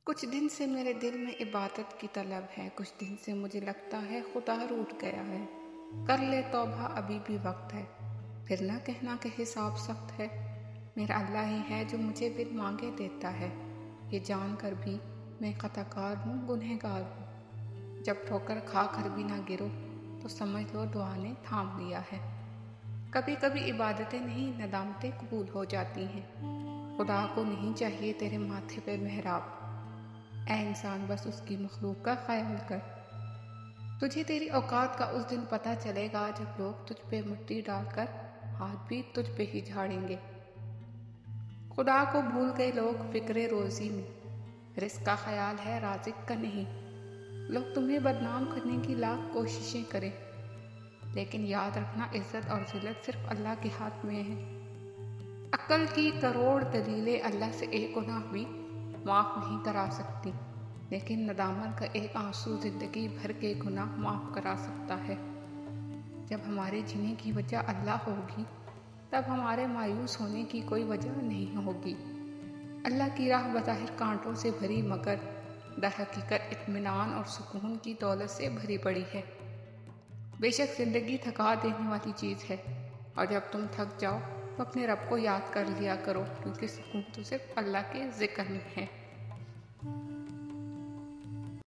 کچھ دن سے میرے دل میں عبادت کی طلب ہے، کچھ دن سے مجھے لگتا ہے خدا روٹھ گیا ہے۔ کر لے توبہ ابھی بھی وقت ہے، پھر نہ کہنا کہ حساب سخت ہے۔ میرا اللہ ہی ہے جو مجھے بن مانگے دیتا ہے، یہ جان کر بھی میں خطا کار ہوں، گنہگار ہوں۔ جب ٹھوکر کھا کر بھی نہ گرو تو سمجھ لو دعا نے تھام لیا ہے۔ کبھی کبھی عبادتیں نہیں ندامتیں قبول ہو جاتی ہیں۔ خدا کو نہیں چاہیے تیرے ماتھے پہ محراب، اے انسان بس اس کی مخلوق کا خیال کر۔ تجھے تیری اوقات کا اس دن پتہ چلے گا جب لوگ تجھ پہ مٹی ڈال کر ہاتھ بھی تجھ پہ ہی جھاڑیں گے۔ خدا کو بھول گئے لوگ فکر روزی میں، رزق کا خیال ہے رازق کا نہیں۔ لوگ تمہیں بدنام کرنے کی لاکھ کوششیں کریں، لیکن یاد رکھنا عزت اور ذلت صرف اللہ کے ہاتھ میں ہے۔ عقل کی کروڑ دلیلیں اللہ سے ایک گناہ بھی معاف نہیں کرا سکتی، لیکن ندامت کا ایک آنسو زندگی بھر کے گناہ معاف کرا سکتا ہے۔ جب ہمارے جینے کی وجہ اللہ ہوگی، تب ہمارے مایوس ہونے کی کوئی وجہ نہیں ہوگی۔ اللہ کی راہ بظاہر کانٹوں سے بھری مگر در حقیقت اطمینان اور سکون کی دولت سے بھری پڑی ہے۔ بے شک زندگی تھکا دینے والی چیز ہے، اور جب تم تھک جاؤ تو اپنے رب کو یاد کر لیا کرو، کیونکہ سکون تو صرف اللہ کے ذکر میں ہے۔